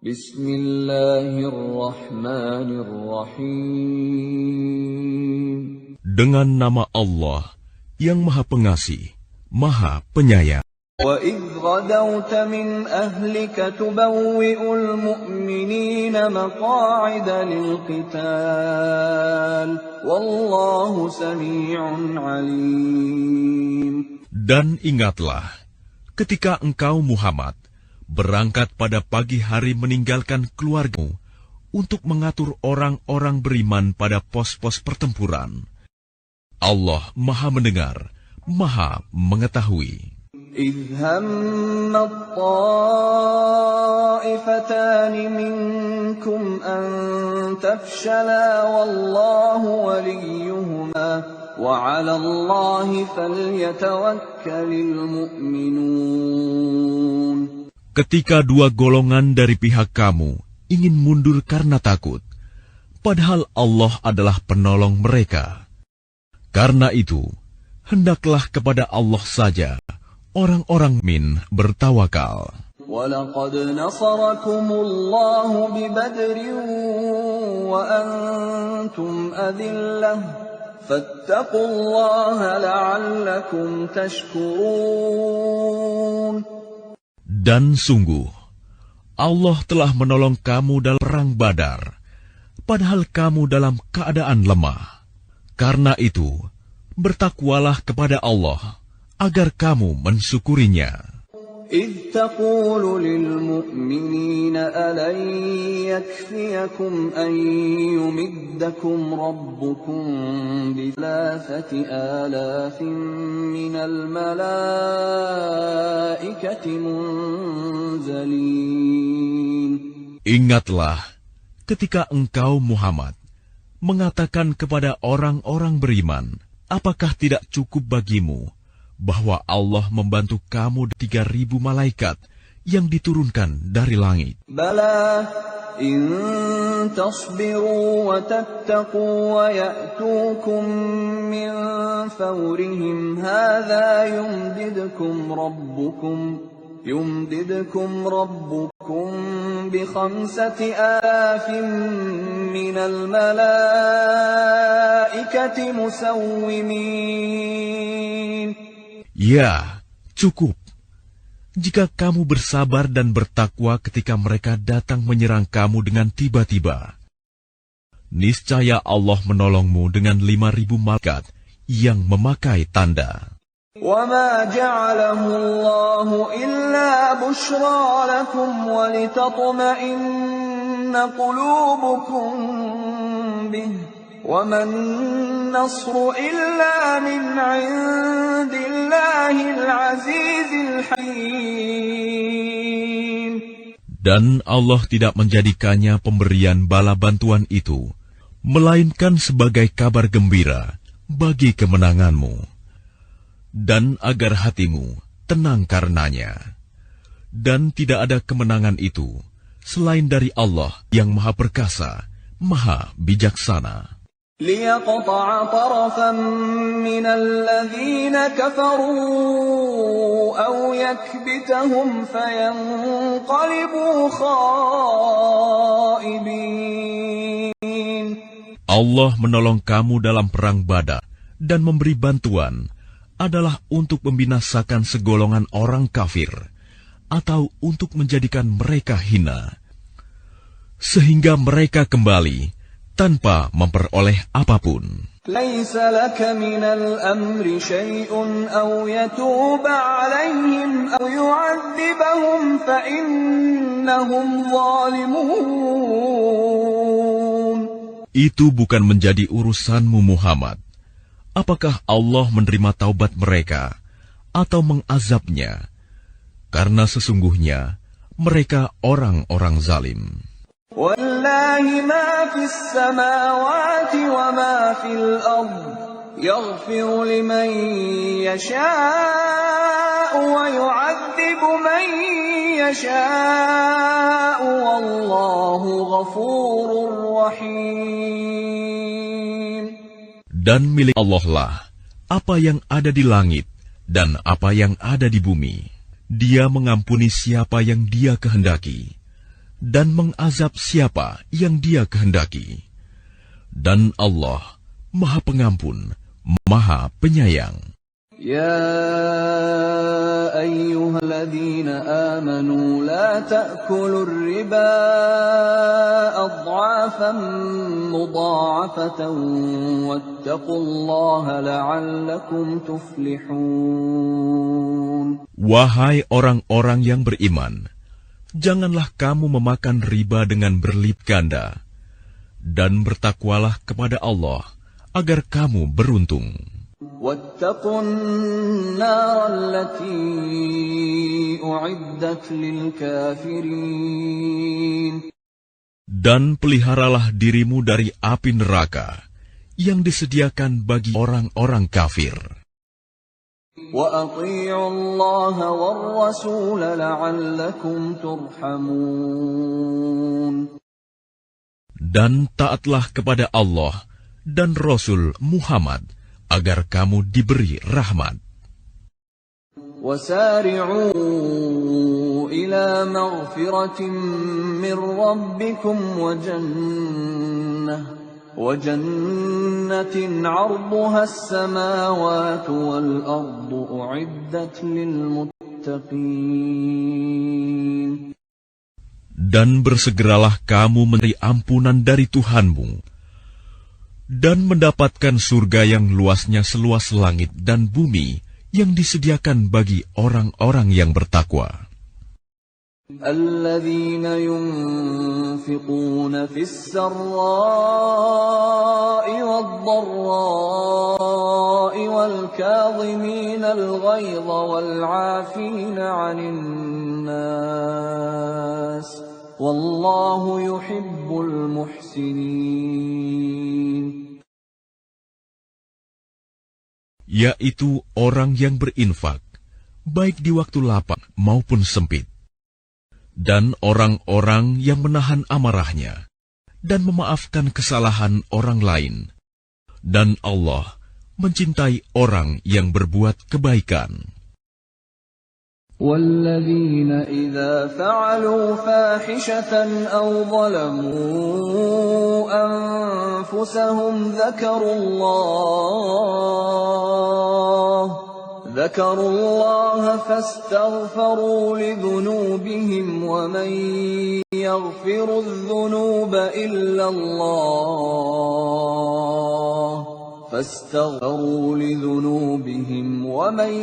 Bismillahirrahmanirrahim. Dengan nama Allah yang Maha Pengasih, Maha Penyayang. وَإِذْ غَدَوْتَ مِنْ أَهْلِكَ تُبَوِّئُ الْمُؤْمِنِينَ مَقَاعِدَ لِلْقِتَالِ وَاللَّهُ سَمِيعٌ عَلِيمٌ. Dan ingatlah, ketika engkau Muhammad berangkat pada pagi hari meninggalkan keluargamu untuk mengatur orang-orang beriman pada pos-pos pertempuran. Allah Maha Mendengar, Maha Mengetahui. إِذْ هَمَّ الطَّائِفَتَانِ مِنكُمْ أَن تَفْشَلَا وَاللَّهُ وَلِيُّهُمَا وَعَلَى اللَّهِ فَلْيَتَوَكَّلِ الْمُؤْمِنُونَ. Ketika dua golongan dari pihak kamu ingin mundur karena takut, padahal Allah adalah penolong mereka. Karena itu, hendaklah kepada Allah saja orang-orang mukmin bertawakal. وَلَقَدْ نَصَرَكُمُ اللَّهُ بِبَدْرٍ وَأَنْتُمْ أَذِلَّةٌ فَاتَّقُوا اللَّهَ لَعَلَّكُمْ تَشْكُرُونَ. Dan sungguh, Allah telah menolong kamu dalam perang Badar, padahal kamu dalam keadaan lemah. Karena itu, bertakwalah kepada Allah, agar kamu mensyukurinya. إِذْ تَقُولُ لِلْمُؤْمِنِينَ أَلَنْ يَكْفِيَكُمْ أَنْ يُمِدَّكُمْ رَبُّكُمْ بِثَلَاثَةِ آلَافٍ مِّنَ الْمَلَائِكَةِ مُنْزَلِينَ. Ingatlah ketika engkau Muhammad mengatakan kepada orang-orang beriman, apakah tidak cukup bagimu bahwa Allah membantu kamu 3.000 malaikat yang diturunkan dari langit? Bala in tasbiru wa tattaqu wa ya'tukum min fawrihim hadha yumdidkum rabbukum bi 5,000 minal malaikati musawwimin. Ya, cukup. Jika kamu bersabar dan bertakwa ketika mereka datang menyerang kamu dengan tiba-tiba, niscaya Allah menolongmu dengan 5.000 malaikat yang memakai tanda. وَمَا جَعَلَهُ اللَّهُ إِلَّا بُشْرَى لَكُمْ وَلِتَطْمَئِنَّ قُلُوبُكُم بِهِ وَمَا النَّصْرُ إِلَّا مِنْ عِندِ اللَّهِ الْعَزِيزِ الْحَكِيمِ. Dan Allah tidak menjadikannya pemberian bala bantuan itu, melainkan sebagai kabar gembira bagi kemenanganmu, dan agar hatimu tenang karenanya. Dan tidak ada kemenangan itu selain dari Allah yang Maha Perkasa, Maha Bijaksana. لِيَقْطَعَ طَرَفًا مِّنَ الَّذِينَ كَفَرُوا أَوْ يَكْبِتَهُمْ فَيَنقَلِبُوا خَائِبِينَ. Allah menolong kamu dalam perang Badar dan memberi bantuan adalah untuk membinasakan segolongan orang kafir atau untuk menjadikan mereka hina, sehingga mereka kembali tanpa memperoleh apapun. لَيْسَ لَكَ مِنَ الْأَمْرِ شَيْءٌ أَوْ يَتُوبَ عَلَيْهِمْ أَوْ يُعَذِّبَهُمْ فَإِنَّهُمْ ظَالِمُونَ. Itu bukan menjadi urusanmu Muhammad. Apakah Allah menerima taubat mereka atau mengazabnya? Karena sesungguhnya mereka orang-orang zalim. وَلِلَّهِ مَا فِي السَّمَاوَاتِ وَمَا فِي الْأَرْضِ يَغْفِرُ لِمَن يَشَاءُ وَيُعَذِّبُ مَن يَشَاءُ وَاللَّهُ غَفُورٌ رَّحِيمٌ. Dan milik Allah lah apa yang ada di langit dan apa yang ada di bumi. Dia mengampuni siapa yang Dia kehendaki, dan mengazab siapa yang Dia kehendaki. Dan Allah Maha Pengampun, Maha Penyayang. يا أيها الذين آمنوا لا تأكلوا الربا أضعافا مضاعفة واتقوا الله لعلكم تفلحون. Wahai orang-orang yang beriman, janganlah kamu memakan riba dengan berlipat ganda, dan bertakwalah kepada Allah agar kamu beruntung. واتقوا النار التي أعدت للكافرين. Dan peliharalah dirimu dari api neraka yang disediakan bagi orang-orang kafir. وأطيعوا الله والرسول لعلكم ترحمون. Dan taatlah kepada Allah dan Rasul Muhammad agar kamu diberi rahmat. وسارعوا إلى مغفرة من ربكم وجنة عرضها السماوات والأرض أعدت للمتقين. Dan bersegeralah kamu mencari ampunan dari Tuhanmu dan mendapatkan surga yang luasnya seluas langit dan bumi yang disediakan bagi orang-orang yang bertakwa. الذين ينفقون في السراء والضراء والكاظمين الغيظ والعافين عن الناس والله يحب المحسنين. Yaitu orang yang berinfak, baik di waktu lapang maupun sempit, dan orang-orang yang menahan amarahnya, dan memaafkan kesalahan orang lain. Dan Allah mencintai orang yang berbuat kebaikan. والذين إذا فعلوا فاحشة أو ظلموا أنفسهم ذكروا الله فاستغفروا لذنوبهم ومن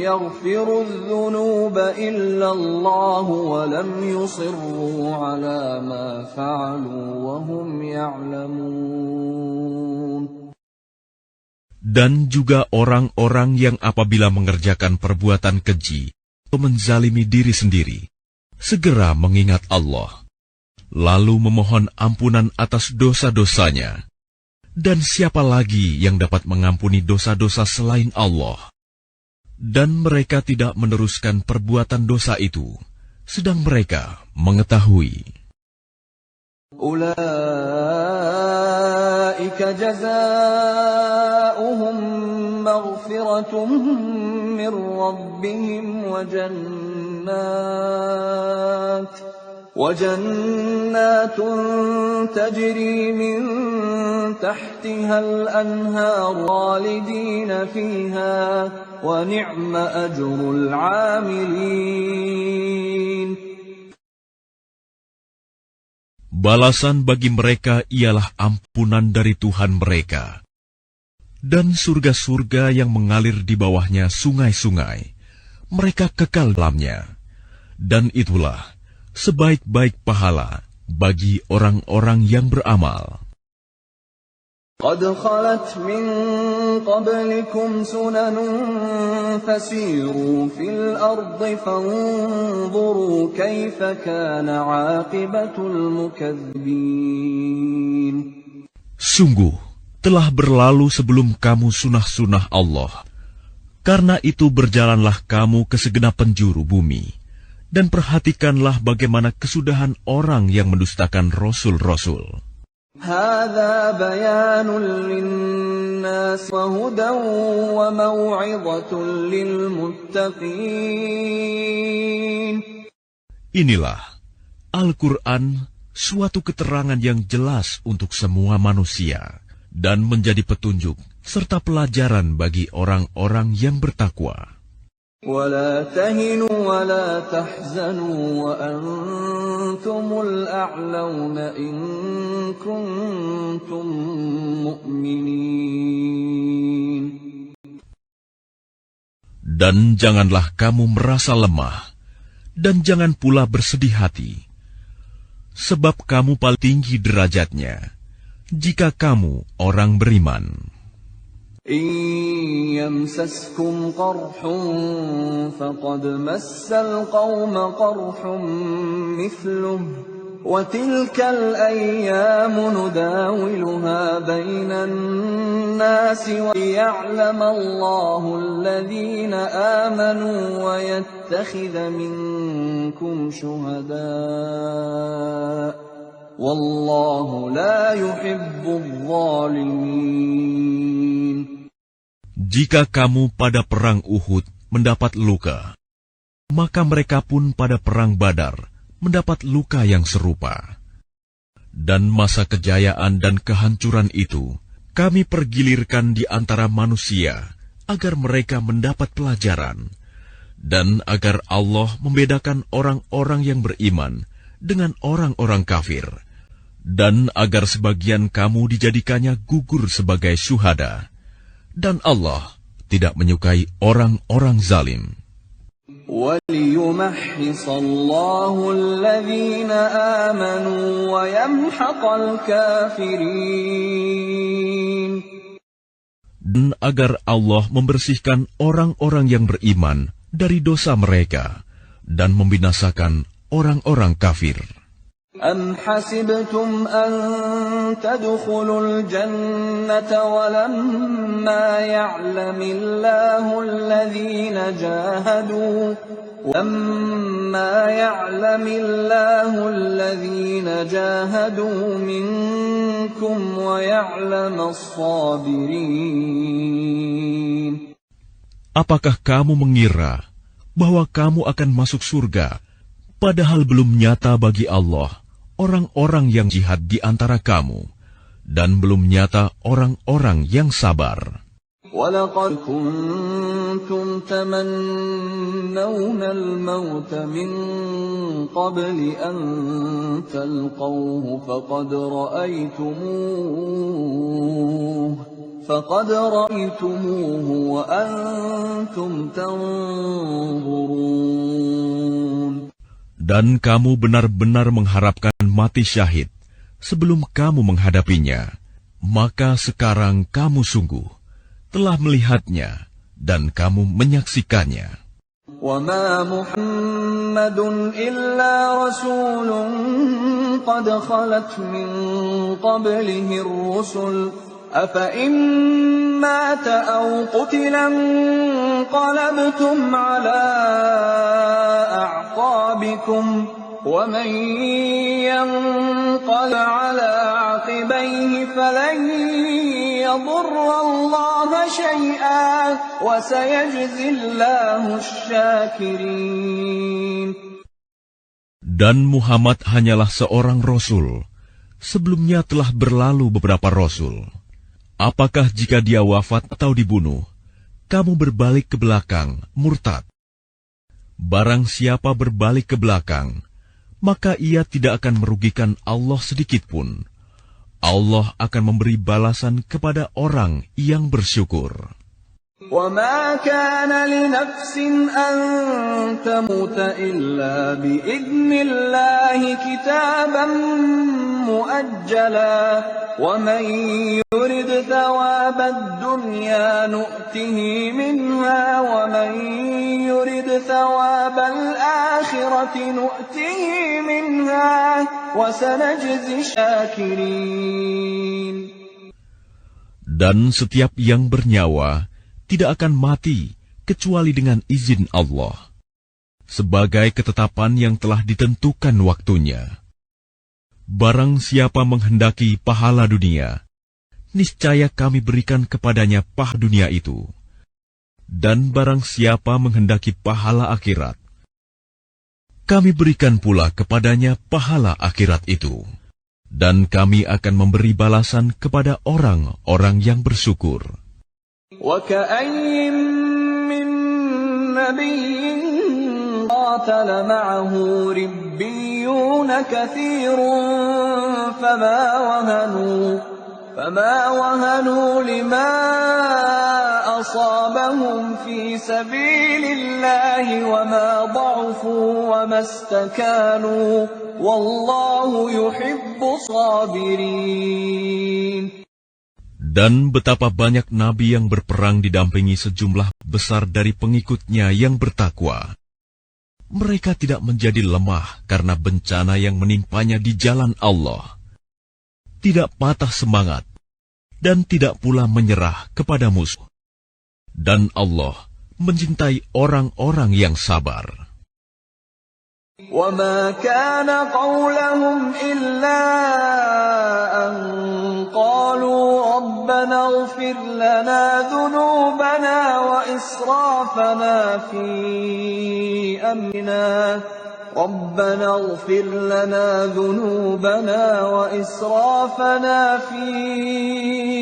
يغفر الذنوب إلا الله ولم يصروا على ما فعلوا وهم يعلمون. Dan juga orang-orang yang apabila mengerjakan perbuatan keji atau menzalimi diri sendiri, segera mengingat Allah, lalu memohon ampunan atas dosa-dosanya. Dan siapa lagi yang dapat mengampuni dosa-dosa selain Allah? Dan mereka tidak meneruskan perbuatan dosa itu, sedang mereka mengetahui. أولئك جزاؤهم مغفرة من ربهم وجنات تجري من تحتها الأنهار خالدين فيها ونعم أجر العاملين. Balasan bagi mereka ialah ampunan dari Tuhan mereka, dan surga-surga yang mengalir di bawahnya sungai-sungai, mereka kekal dalamnya. Dan itulah sebaik-baik pahala bagi orang-orang yang beramal. قد خلت من قبلكم سنن فسيروا في الأرض فانظروا كيف كان عاقبة المكذبين. Sungguh, telah berlalu sebelum kamu sunah-sunah Allah. Karena itu berjalanlah kamu ke segenap penjuru bumi, dan perhatikanlah bagaimana kesudahan orang yang mendustakan rasul-rasul. هذا بيان للناس وهدى وموعظة للمتقين. Inilah Al-Quran suatu keterangan yang jelas untuk semua manusia dan menjadi petunjuk serta pelajaran bagi orang-orang yang bertakwa. ولا تهنوا ولا تحزنوا وأنتم الأعلون إن كنتم مؤمنين. Dan janganlah kamu merasa lemah, dan jangan pula bersedih hati, sebab kamu paling tinggi derajatnya, jika kamu orang beriman. إن يمسسكم قرح فقد مس القوم قرح مثله وتلك الأيام نداولها بين الناس وليعلم الله الذين آمنوا ويتخذ منكم شهداء والله لا يحب الظالمين. Jika kamu pada perang Uhud mendapat luka, maka mereka pun pada perang Badar mendapat luka yang serupa. Dan masa kejayaan dan kehancuran itu kami pergilirkan di antara manusia agar mereka mendapat pelajaran, dan agar Allah membedakan orang-orang yang beriman dengan orang-orang kafir, dan agar sebagian kamu dijadikannya gugur sebagai syuhada. Dan Allah tidak menyukai orang-orang zalim. وَلِيُمَحِّصَ اللَّهُ الَّذِينَ آمَنُوا وَيَمْحَقَ الْكَافِرِينَ. Dan agar Allah membersihkan orang-orang yang beriman dari dosa mereka dan membinasakan orang-orang kafir. أَمْ حَسِبْتُمْ أَن تَدْخُلُوا الْجَنَّةَ وَلَمَّا يَعْلَمِ اللَّهُ الَّذِينَ جَاهَدُوا مِنكُمْ وَيَعْلَمَ الصَّابِرِينَ. Apakah kamu mengira bahwa kamu akan masuk surga, padahal belum nyata bagi Allah orang-orang yang jihad di antara kamu, dan belum nyata orang-orang yang sabar. وَلَقَدْ كُنْتُمْ تَمَنَّوْنَ الْمَوْتَ مِنْ قَبْلِ أَنْ تَلْقَوْهُ فَقَدْ رَأَيْتُمُوهُ وَأَنْتُمْ تَنْظُرُونَ. Dan kamu benar-benar mengharapkan mati syahid sebelum kamu menghadapinya, maka sekarang kamu sungguh telah melihatnya dan kamu menyaksikannya. وَمَا مُحَمَّدٌ إِلَّا رَسُولٌ قَدْ خَلَتْ مِنْ قَبْلِهِ الرُّسُلُ أَفَإِنْ مَاتَ أَوْ قُتِلَ انقَلَبْتُمْ عَلَى أَعْقَابِكُمْ وَمَنْ يَنقَلِبْ عَلَى عَقِبَيْهِ فَلَنْ يَضُرَّ اللَّهَ شَيْئًا وَسَيَجْزِي اللَّهُ الشَّاكِرِينَ. Dan Muhammad hanyalah seorang rasul. Sebelumnya telah berlalu beberapa rasul. Apakah jika dia wafat atau dibunuh, kamu berbalik ke belakang, murtad? Barang siapa berbalik ke belakang, maka ia tidak akan merugikan Allah sedikitpun. Allah akan memberi balasan kepada orang yang bersyukur. وَمَا كَانَ لِنَفْسٍ أَن تَمُوتَ إِلَّا بِإِذْنِ اللَّهِ كِتَابًا مُؤَجَّلًا وَمَن يُرِدْ ثَوَابَ الدُّنْيَا نُؤْتِهِ مِنْهَا وَمَن يُرِدْ ثَوَابَ الْآخِرَةِ نُؤْتِهِ مِنْهَا وَسَنَجْزِي الشَّاكِرِينَ. Dan setiap yang bernyawa tidak akan mati kecuali dengan izin Allah, sebagai ketetapan yang telah ditentukan waktunya. Barang siapa menghendaki pahala dunia, niscaya kami berikan kepadanya pahala dunia itu. Dan barang siapa menghendaki pahala akhirat, kami berikan pula kepadanya pahala akhirat itu. Dan kami akan memberi balasan kepada orang-orang yang bersyukur. وَكَأَيِّن مِّن نَّبِيٍّ قَاتَلَ مَعَهُ رِبِّيُّونَ كَثِيرٌ فَمَا وَهَنُوا لِمَا أَصَابَهُمْ فِي سَبِيلِ اللَّهِ وَمَا ضَعُفُوا وَمَا اسْتَكَانُوا وَاللَّهُ يُحِبُّ الصَّابِرِينَ. Dan betapa banyak nabi yang berperang didampingi sejumlah besar dari pengikutnya yang bertakwa. Mereka tidak menjadi lemah karena bencana yang menimpanya di jalan Allah. Tidak patah semangat, dan tidak pula menyerah kepada musuh. Dan Allah mencintai orang-orang yang sabar. وَمَا كَانَ قَوْلَهُمْ إِلَّا أَن قَالُوا رَبَّنَا اغْفِرْ لَنَا ذُنُوبَنَا وَإِسْرَافَنَا فِي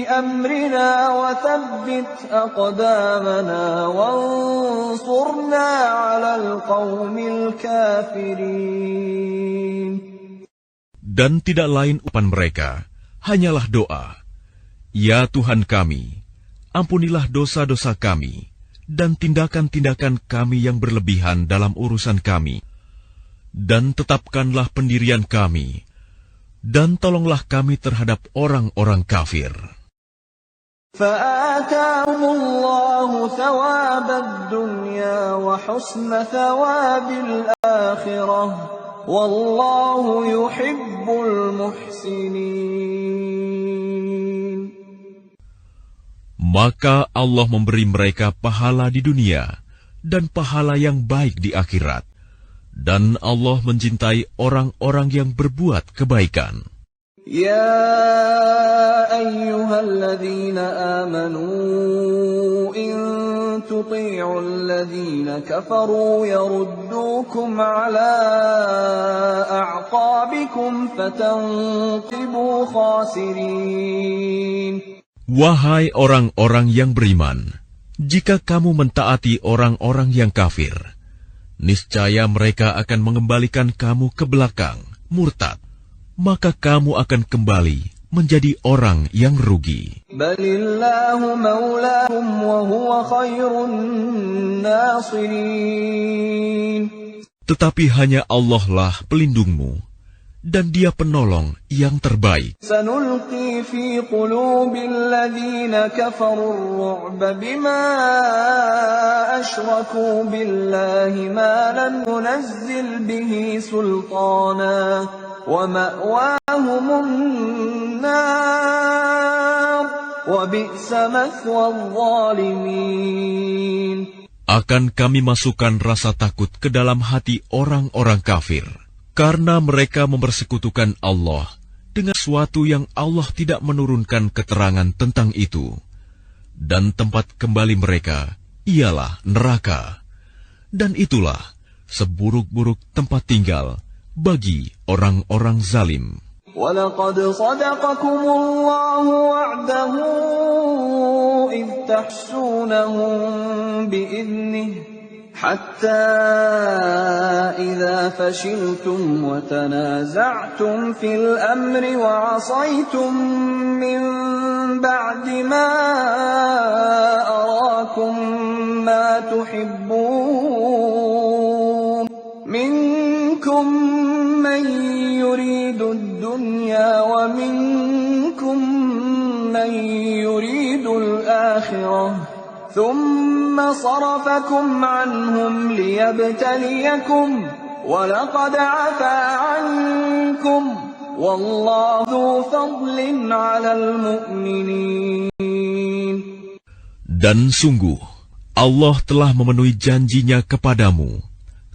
أَمْرِنَا وَثَبِّتْ أَقْدَامَنَا وَانصُرْنَا عَلَى الْقَوْمِ الْكَافِرِينَ. Dan tidak lain ucapan mereka, hanyalah doa. Ya Tuhan kami, ampunilah dosa-dosa kami, dan tindakan-tindakan kami yang berlebihan dalam urusan kami. Dan tetapkanlah pendirian kami, dan tolonglah kami terhadap orang-orang kafir. فَآتَاهُمُ اللَّهُ ثَوَابَ الدُّنْيَا وَحُسْنَ ثَوَابِ الْآخِرَةِ وَاللَّهُ يُحِبُّ الْمُحْسِنِينَ. Maka Allah memberi mereka pahala di dunia dan pahala yang baik di akhirat. Dan Allah mencintai orang-orang yang berbuat kebaikan. Ya ayyuhalladzina amanu in tuti'u alladzina kafaru yaruddukum ala a'qabikum fatanqibu khasirin. Wahai orang-orang yang beriman, jika kamu mentaati orang-orang yang kafir, niscaya mereka akan mengembalikan kamu ke belakang, murtad, maka kamu akan kembali menjadi orang yang rugi. Balillahu maulahum wa huwa khairun nasirin. Tetapi hanya Allah lah pelindungmu, dan Dia penolong yang terbaik. Sanulqi fi qulubil ladzina kafaru ar-ru'ba bima asyraku billahi ma lam yunazzil bihi sultana wa ma'wahumun nar wa bi'sa mathwa adh-dhalimin. Akan kami masukkan rasa takut ke dalam hati orang-orang kafir, karena mereka mempersekutukan Allah dengan sesuatu yang Allah tidak menurunkan keterangan tentang itu. Dan tempat kembali mereka ialah neraka. Dan itulah seburuk-buruk tempat tinggal bagi orang-orang zalim. وَلَقَدْ صَدَقَكُمُ اللَّهُ وَعْدَهُ إِذْ تَحْسُونَهُم بِإِذْنِهِ حَتَّى إِذَا فَشِلْتُمْ وَتَنَازَعْتُمْ فِي الْأَمْرِ وَعَصَيْتُم مِّن بَعْدِ مَا أَرَاكُم مَّا تُحِبُّونَ مِنكُم مَّن يُرِيدُ الدُّنْيَا وَمِنكُم مَّن يُرِيدُ الْآخِرَةَ ثُمَّ صَرَفَكُمْ عَنْهُمْ لِيَبْتَلِيَكُمْ وَلَقَدْ عَفَا عَنكُمْ وَاللَّهُ ذُو فَضْلٍ عَلَى الْمُؤْمِنِينَ. Dan sungguh, Allah telah memenuhi janjinya kepadamu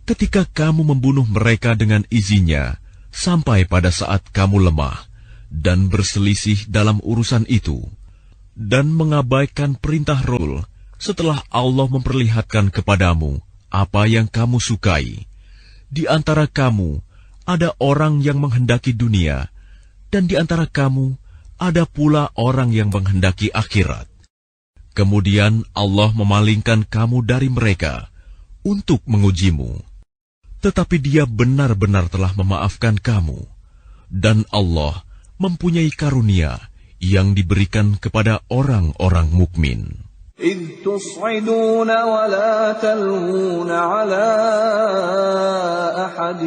ketika kamu membunuh mereka dengan izinnya sampai pada saat kamu lemah dan berselisih dalam urusan itu, dan mengabaikan perintah Rasul setelah Allah memperlihatkan kepadamu apa yang kamu sukai. Di antara kamu ada orang yang menghendaki dunia, dan di antara kamu ada pula orang yang menghendaki akhirat. Kemudian Allah memalingkan kamu dari mereka untuk mengujimu. Tetapi Dia benar-benar telah memaafkan kamu, dan Allah mempunyai karunia yang diberikan kepada orang-orang mukmin. إذ تصعدون ولا تلوون على أحد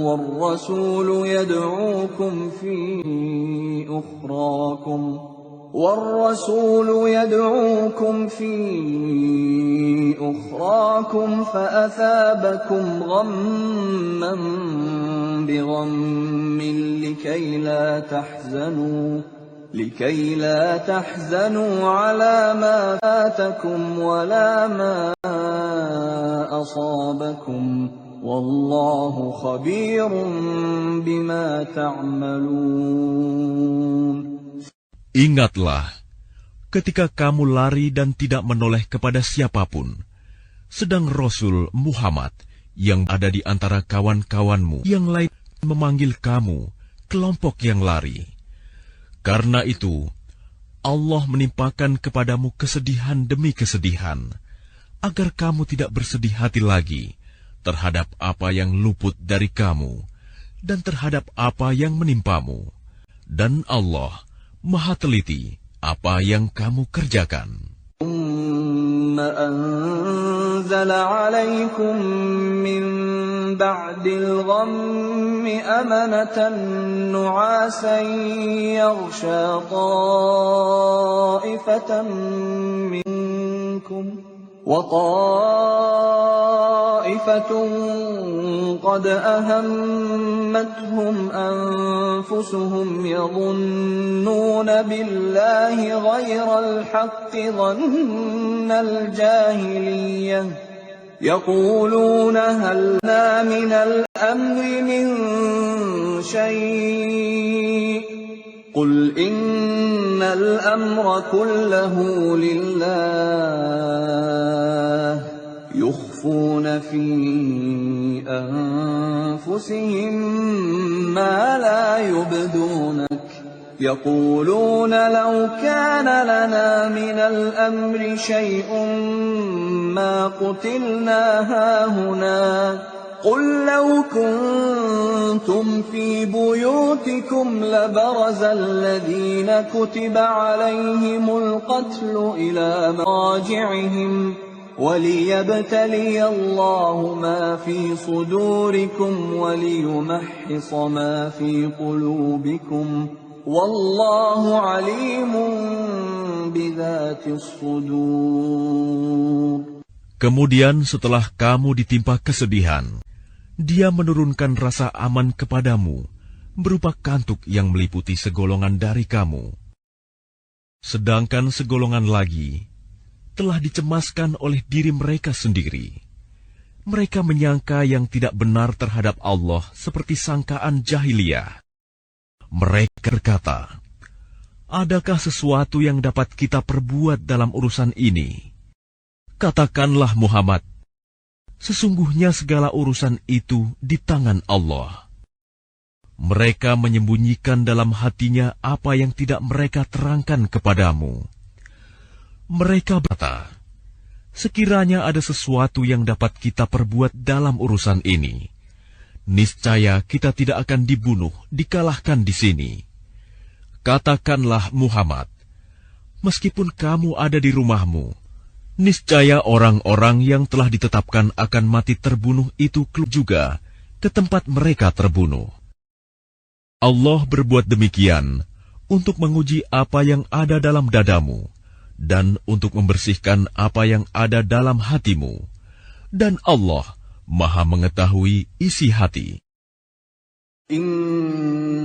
والرسول يدعوكم في أخراكم فأثابكم غما بغم لكي لا تحزنوا على ما فاتكم ولا ما أصابكم والله خبير بما تعملون. Ingatlah, ketika kamu lari dan tidak menoleh kepada siapapun, sedang Rasul Muhammad yang ada di antara kawan-kawanmu yang lain memanggil kamu, kelompok yang lari. Karena itu, Allah menimpakan kepadamu kesedihan demi kesedihan, agar kamu tidak bersedih hati lagi terhadap apa yang luput dari kamu, dan terhadap apa yang menimpamu. Dan Allah Maha teliti apa yang kamu kerjakan. أنزل عليكم من بعد الغم أمنة نعاسا يغشى طائفة منكم وطائفة قد أهمتهم أنفسهم يظنون بالله غير الحق ظن الجاهلية يقولون هل لنا من الأمر من شيء قل إن الأمر كله لله يخفون في أنفسهم ما لا يبدونك يقولون لو كان لنا من الأمر شيء ما قتلنا هاهنا قل لو كنتم في بيوتكم لبرز الذين كتب عليهم القتل إلى مضاجعهم وليبتلي الله ما في صدوركم وليمحص ما في قلوبكم والله عليم بذات الصدور. Kemudian setelah kamu ditimpa kesedihan, Dia menurunkan rasa aman kepadamu, berupa kantuk yang meliputi segolongan dari kamu. Sedangkan segolongan lagi telah dicemaskan oleh diri mereka sendiri. Mereka menyangka yang tidak benar terhadap Allah seperti sangkaan jahiliyah. Mereka berkata, adakah sesuatu yang dapat kita perbuat dalam urusan ini? Katakanlah Muhammad, sesungguhnya segala urusan itu di tangan Allah. Mereka menyembunyikan dalam hatinya apa yang tidak mereka terangkan kepadamu. Mereka berkata, sekiranya ada sesuatu yang dapat kita perbuat dalam urusan ini, niscaya kita tidak akan dibunuh, dikalahkan di sini. Katakanlah Muhammad, meskipun kamu ada di rumahmu, niscaya orang-orang yang telah ditetapkan akan mati terbunuh itu juga ke tempat mereka terbunuh. Allah berbuat demikian untuk menguji apa yang ada dalam dadamu dan untuk membersihkan apa yang ada dalam hatimu. Dan Allah Maha mengetahui isi hati.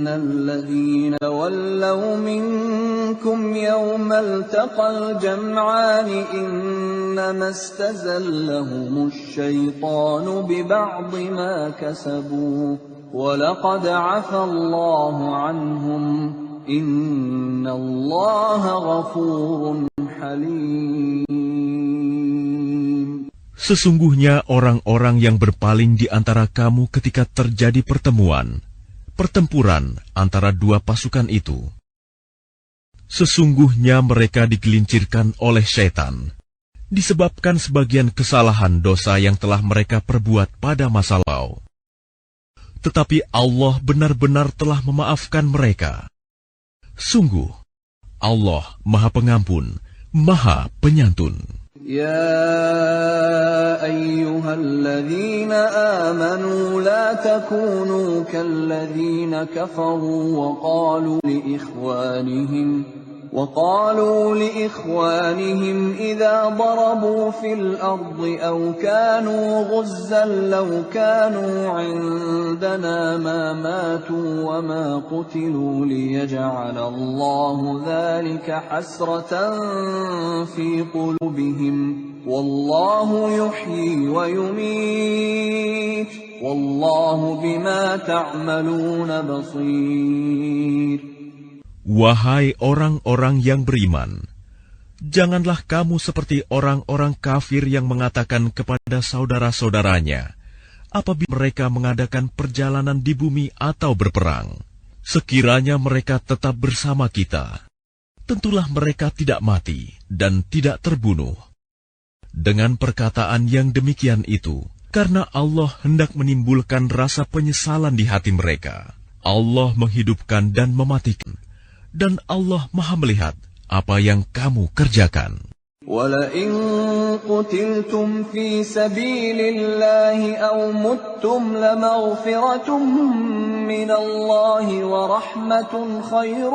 الذين تولوا منكم يوم التقى الجمعان إنما استزلهم الشيطان ببعض ما كسبوا ولقد عفى الله عنهم إن الله غفور حليم. Sesungguhnya orang-orang yang berpaling di antara kamu ketika terjadi pertempuran antara dua pasukan itu, sesungguhnya mereka digelincirkan oleh syaitan, disebabkan sebagian kesalahan dosa yang telah mereka perbuat pada masa lalu. Tetapi Allah benar-benar telah memaafkan mereka. Sungguh, Allah Maha Pengampun, Maha Penyantun. يا أيها الذين آمنوا لا تكونوا كالذين كفروا وقالوا لإخوانهم إذا ضربوا في الأرض أو كانوا غزا لو كانوا عندنا ما ماتوا وما قتلوا ليجعل الله ذلك حسرة في قلوبهم والله يحيي ويميت والله بما تعملون بصير. Wahai orang-orang yang beriman, janganlah kamu seperti orang-orang kafir yang mengatakan kepada saudara-saudaranya, apabila mereka mengadakan perjalanan di bumi atau berperang, sekiranya mereka tetap bersama kita, tentulah mereka tidak mati dan tidak terbunuh. Dengan perkataan yang demikian itu, karena Allah hendak menimbulkan rasa penyesalan di hati mereka, Allah menghidupkan dan mematikan, dan Allah Maha melihat apa yang kamu kerjakan. وَلَئِن قُتِلْتُمْ فِي سَبِيلِ اللَّهِ أَوْ مُتُّمْ لَمَغْفِرَةٌ مِّنَ اللَّهِ وَرَحْمَةٌ خَيْرٌ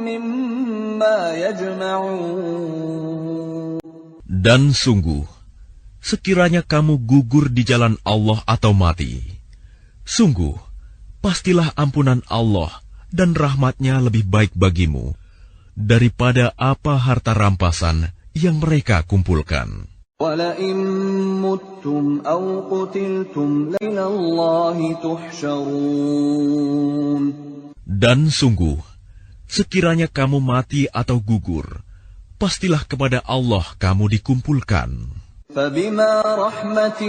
مِّمَّا يَجْمَعُونَ. Dan sungguh, sekiranya kamu gugur di jalan Allah atau mati, sungguh, pastilah ampunan Allah dan rahmat-Nya lebih baik bagimu daripada apa harta rampasan yang mereka kumpulkan. وَلَئِن مُّتُّمْ أَوْ قُتِلْتُمْ إِلَى اللَّهِ تُحْشَرُونَ. Dan sungguh, sekiranya kamu mati atau gugur, pastilah kepada Allah kamu dikumpulkan. فَبِمَا رَحْمَةٍ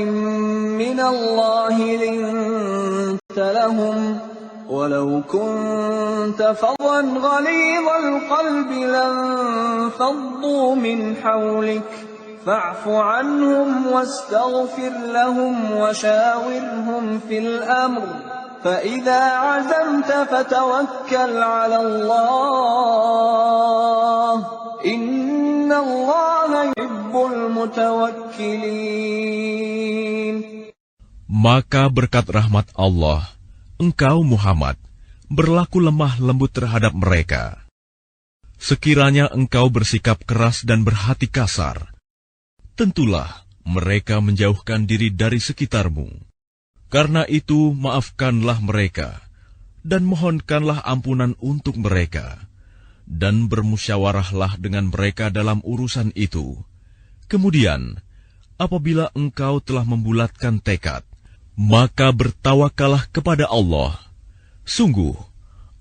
مِّنَ اللَّهِ لِنتَ لَهُمْ وَلَوْ كُنتَ فَظًّا غَلِيظَ الْقَلْبِ لَانفَضُّوا مِنْ حَوْلِكَ فَاعْفُ عَنْهُمْ وَاسْتَغْفِرْ لَهُمْ وَشَاوِرْهُمْ فِي الْأَمْرِ فَإِذَا عَزَمْتَ فَتَوَكَّلْ عَلَى اللَّهِ إِنَّ اللَّهَ يُحِبُّ الْمُتَوَكِّلِينَ. Maka berkat rahmat Allah, engkau Muhammad berlaku lemah lembut terhadap mereka. Sekiranya engkau bersikap keras dan berhati kasar, tentulah mereka menjauhkan diri dari sekitarmu. Karena itu maafkanlah mereka dan mohonkanlah ampunan untuk mereka, dan bermusyawarahlah dengan mereka dalam urusan itu. Kemudian, apabila engkau telah membulatkan tekad, maka bertawakallah kepada Allah. Sungguh,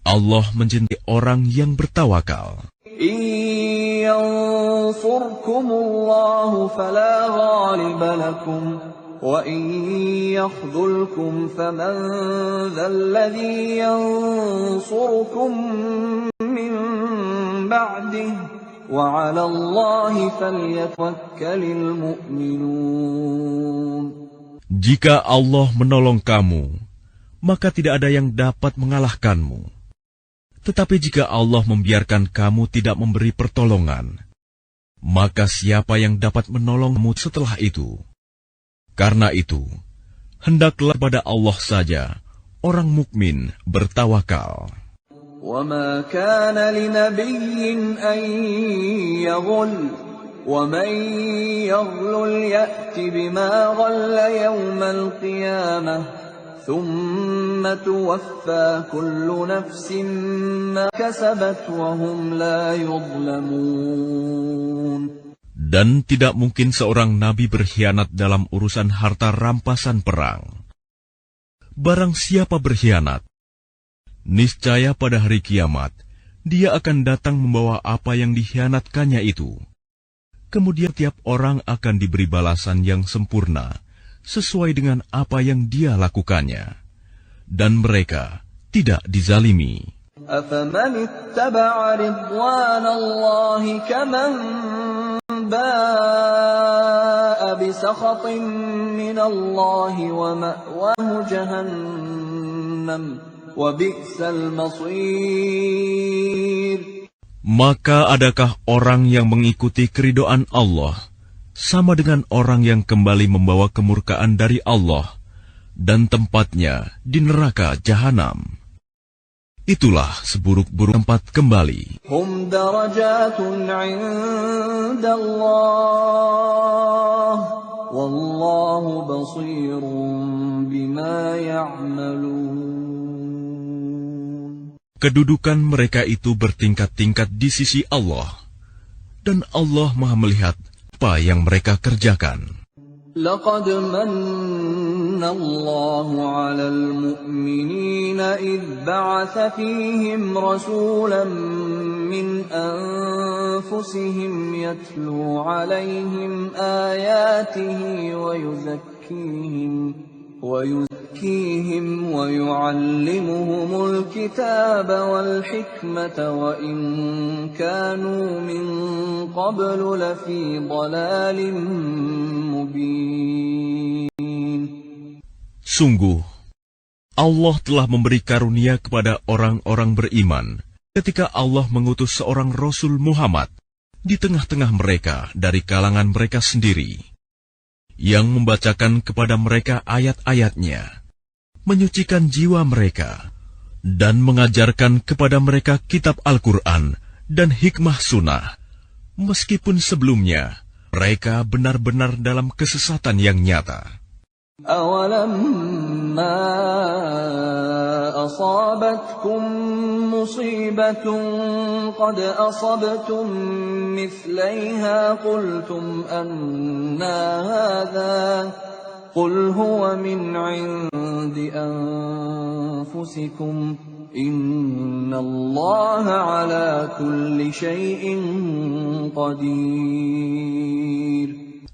Allah mencintai orang yang bertawakal. إِن يَنصُرْكُمُ اللَّهُ فَلَا غَالِبَ لَكُمْ وَإِن يَخْذُلْكُمْ فَمَنْ ذَا الَّذِي يَنصُرُكُمْ مِنْ بَعْدِهِ وَعَلَى اللَّهِ فَلْيَتَوَكَّلِ الْمُؤْمِنُونَ. Jika Allah menolong kamu, maka tidak ada yang dapat mengalahkanmu. Tetapi jika Allah membiarkan kamu tidak memberi pertolongan, maka siapa yang dapat menolongmu setelah itu? Karena itu, hendaklah pada Allah saja orang mukmin bertawakal. وَمَا كَانَ لِنَبِيٍّ أَن يَغُلَّ وَمَن يَغْلُلْ يَأْتِ بِمَا غَلَّ يَوْمَ الْقِيَامَةِ ثُمَّ تُوَفَّى كُلُّ نَفْسٍ مَا كَسَبَتْ وَهُمْ لَا يُظْلَمُونَ. Dan tidak mungkin seorang nabi berkhianat dalam urusan harta rampasan perang. Barang siapa berkhianat, niscaya pada hari kiamat dia akan datang membawa apa yang dikhianatkannya itu, Kemudian tiap orang akan diberi balasan yang sempurna sesuai dengan apa yang dia lakukannya, dan mereka tidak dizalimi. أَفَمَنِ اتَّبَعَ رِضْوَانَ اللَّهِ كَمَنْ بَاءَ بِسَخَطٍ مِّنَ اللَّهِ وَمَأْوَاهُ جَهَنَّمُ وَبِئْسَ الْمَصِيرُ. Maka adakah orang yang mengikuti keridhaan Allah sama dengan orang yang kembali membawa kemurkaan dari Allah dan tempatnya di neraka jahanam? Itulah seburuk-buruk tempat kembali. Hum darajatun 'inda Allah, wallahu basirun bima ya'malun. Kedudukan mereka itu bertingkat-tingkat di sisi Allah, dan Allah Maha melihat apa yang mereka kerjakan. لقد من الله على المؤمنين إذ بعث فيهم رسولا من أنفسهم يتلو عليهم آياته ويزكيهم ويعلمهم الكتاب والحكمة وإن كانوا من قبل لفي ضلال مبين. Sungguh, Allah telah memberi karunia kepada orang-orang beriman ketika Allah mengutus seorang Rasul Muhammad di tengah-tengah mereka dari kalangan mereka sendiri, yang membacakan kepada mereka ayat-ayatnya, menyucikan jiwa mereka, dan mengajarkan kepada mereka kitab Al-Quran dan hikmah sunnah, meskipun sebelumnya mereka benar-benar dalam kesesatan yang nyata. أَوَلَمَّا أَصَابَتْكُم مُّصِيبَةٌ قَدْ أَصَبْتُم مِّثْلَيْهَا قُلْتُمْ أَنَّىٰ هَٰذَا قُلْ هُوَ مِنْ عِندِ أَنفُسِكُمْ إِنَّ اللَّهَ عَلَىٰ كُلِّ شَيْءٍ قَدِيرٌ.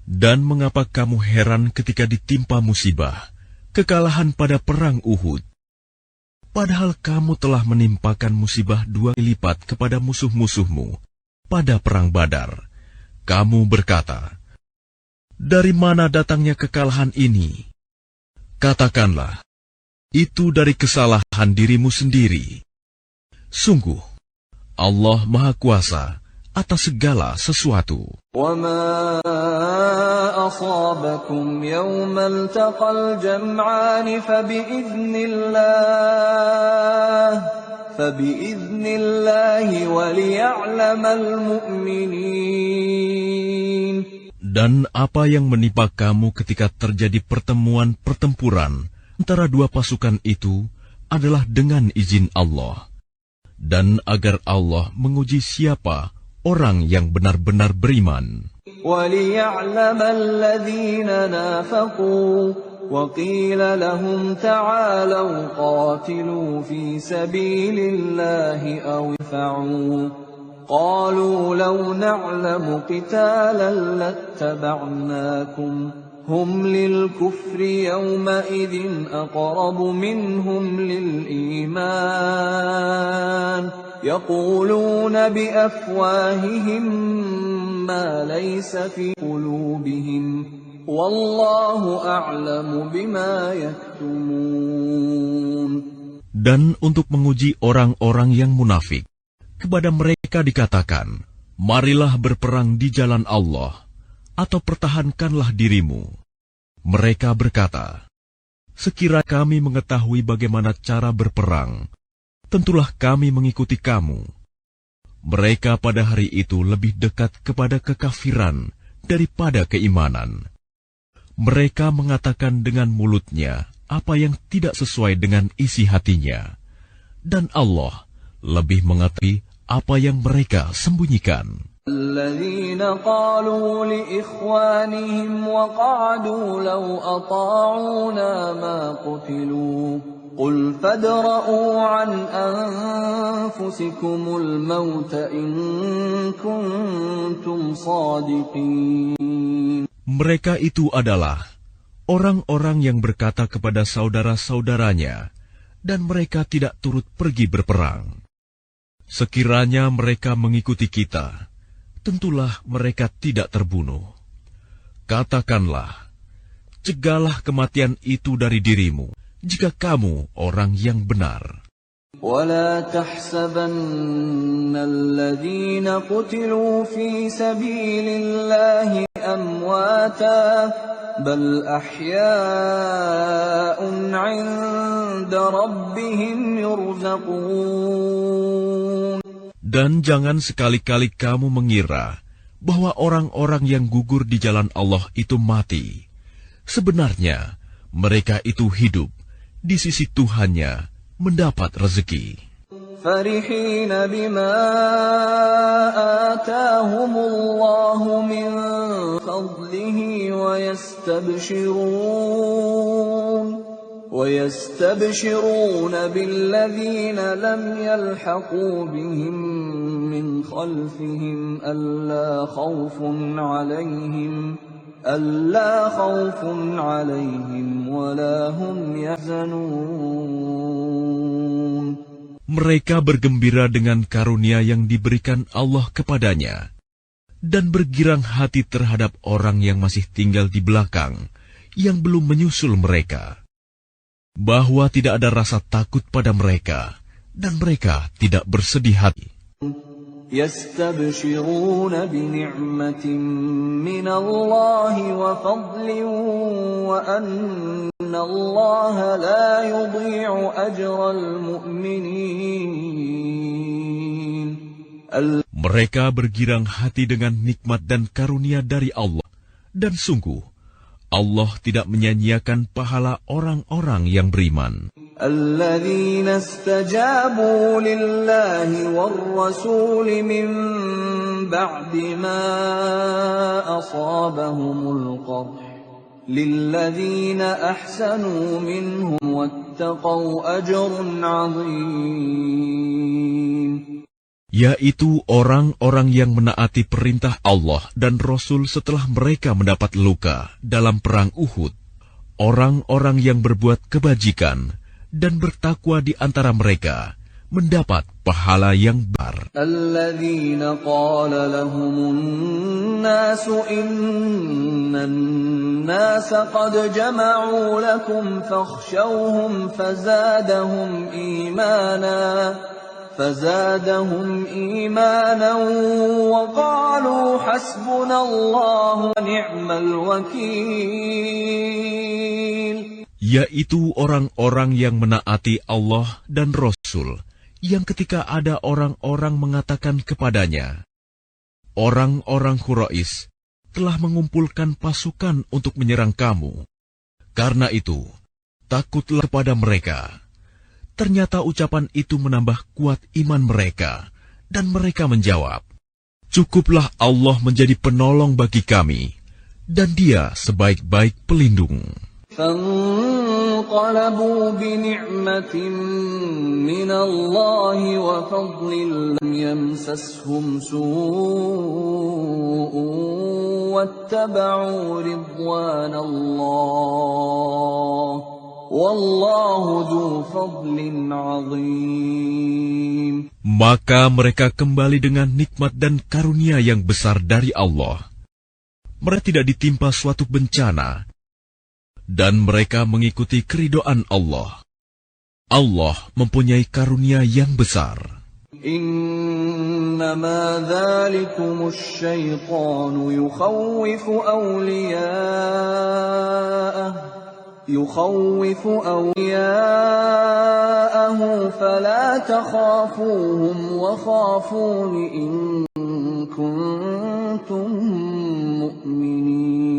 Dan mengapa kamu heran ketika ditimpa musibah, kekalahan pada perang Uhud? Padahal kamu telah menimpakan musibah 2 kali lipat kepada musuh-musuhmu pada perang Badar. Kamu berkata, dari mana datangnya kekalahan ini? Katakanlah, itu dari kesalahan dirimu sendiri. Sungguh, Allah Maha Kuasa atas segala sesuatu. وَمَا أَصَابَكُمْ يَوْمَ الْتَقَى الْجَمْعَانِ فَبِإِذْنِ اللَّهِ وَلِيَعْلَمَ الْمُؤْمِنِينَ. Dan apa yang menimpa kamu ketika terjadi pertemuan pertempuran antara dua pasukan itu adalah dengan izin Allah, dan agar Allah menguji siapa orang yang benar-benar beriman. وَلِيَعْلَمَ الَّذِينَ نَافَقُوا وَقِيلَ لَهُمْ تَعَالَوْا قَاتِلُوا فِي سَبِيلِ اللَّهِ أَوِ ادْفَعُوا قَالُوا لَوْ نَعْلَمُ قِتَالًا لَاتَّبَعْنَاكُمْ هُمْ لِلْكُفْرِ يَوْمَئِذٍ أَقْرَبُ مِنْهُمْ لِلْإِيمَانِ يَقُولُونَ بِأَفْوَاهِهِمْ مَا لَيْسَ فِي قُلُوبِهِمْ وَاللَّهُ أَعْلَمُ بِمَا يَكْتُمُونَ. Dan untuk menguji orang-orang yang munafik, kepada mereka dikatakan, marilah berperang di jalan Allah, atau pertahankanlah dirimu. Mereka berkata, sekira kami mengetahui bagaimana cara berperang, tentulah kami mengikuti kamu. Mereka pada hari itu lebih dekat kepada kekafiran daripada keimanan. Mereka mengatakan dengan mulutnya apa yang tidak sesuai dengan isi hatinya, dan Allah lebih mengetahui apa yang mereka sembunyikan. الَّذِينَ قَالُوا لِإِخْوَانِهِمْ وَقَعَدُوا لَوْ أَطَاعُونَا مَا قُتِلُوا قُلْ فَادْرَءُوا عَنْ أنفسكم الموت إن كنتم صادقين. Mereka itu adalah orang-orang yang berkata kepada saudara-saudaranya, dan mereka tidak turut pergi berperang. Sekiranya mereka mengikuti kita, tentulah mereka tidak terbunuh. Katakanlah, cegahlah kematian itu dari dirimu, jika kamu orang yang benar. ولا تحسبن الذين قتلوا في سبيل الله أمواتا بل أحياء عند ربهم يرزقون. Dan jangan sekali-kali kamu mengira bahwa orang-orang yang gugur di jalan Allah itu mati. Sebenarnya mereka itu hidup di sisi Tuhannya, mendapat rezeki. فرحين بما آتاهم الله من فضله ويستبشرون بالذين لم يلحقوا بهم من خلفهم ألا خوف عليهم ولا هم يحزنون. Mereka bergembira dengan karunia yang diberikan Allah kepadanya, dan bergirang hati terhadap orang yang masih tinggal di belakang, yang belum menyusul mereka, bahwa tidak ada rasa takut pada mereka, dan mereka tidak bersedih hati. يستبشرون بنعمة من الله وفضل وأن الله لا يضيع أجر المؤمنين. Mereka bergirang hati dengan nikmat dan karunia dari Allah, dan sungguh Allah tidak menyanyiakan pahala orang-orang yang beriman. الذين استجابوا لله والرسول من بعد ما أصابهم القرح للذين أحسنوا منهم واتقوا أجر عظيم. Yaitu orang-orang yang menaati perintah Allah dan Rasul setelah mereka mendapat luka dalam perang Uhud. Orang-orang yang berbuat kebajikan dan bertakwa di antara mereka mendapat pahala yang besar. Alladzina qala lahumun nasu innan nasa qad jama'u lakum fakhshawhum فزادهم إيمانا وقالوا حسبنا الله ونعم الوكيل. Yaitu orang-orang yang menaati Allah dan Rasul, yang ketika ada orang-orang mengatakan kepadanya, orang-orang Quraisy telah mengumpulkan pasukan untuk menyerang kamu. Karena itu, takutlah kepada mereka. Ternyata ucapan itu menambah kuat iman mereka, dan mereka menjawab, cukuplah Allah menjadi penolong bagi kami, dan Dia sebaik-baik pelindung. فانقلبوا بنعمة من الله وفضل لم يمسسهم سوء واتبعوا رضوان الله والله ذو فضل عظيم. Maka mereka kembali dengan nikmat dan karunia yang besar dari Allah. Mereka tidak ditimpa suatu bencana, dan mereka mengikuti keridhaan Allah. Allah mempunyai karunia yang besar. Innama dzalikumus syaitanu yukhawifu awliya'ahu fala takhafuhum wa khafuni in kuntum mu'minin.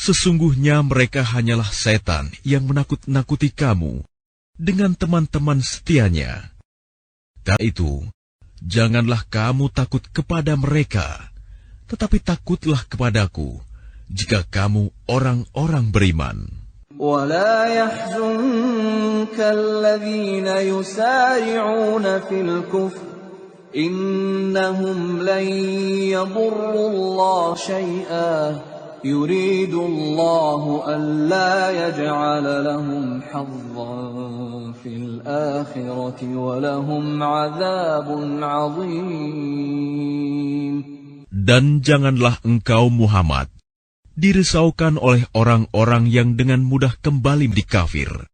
Sesungguhnya mereka hanyalah setan yang menakut-nakuti kamu dengan teman-teman setianya. Karena itu, janganlah kamu takut kepada mereka, tetapi takutlah kepadaku jika kamu orang-orang beriman. ولا يحزنك الذين يسارعون في الكفر إنهم لن يضروا الله شيئا يريد الله ألا يجعل لهم حظا في الآخرة ولهم عذاب عظيم. Dan janganlah engkau Muhammad dirisaukan oleh orang-orang yang dengan mudah kembali di kafir.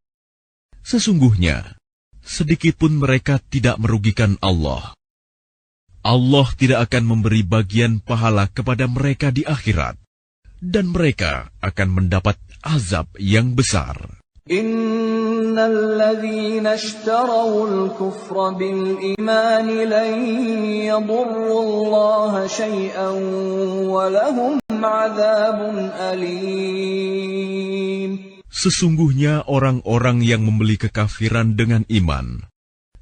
Sesungguhnya, sedikitpun mereka tidak merugikan Allah. Allah tidak akan memberi bagian pahala kepada mereka di akhirat, dan mereka akan mendapat azab yang besar. Innal ladzina ishtarawul kufra bil iman lan yadurru Allah syai'an wa lahum 'adzabun alim. Sesungguhnya orang-orang yang membeli kekafiran dengan iman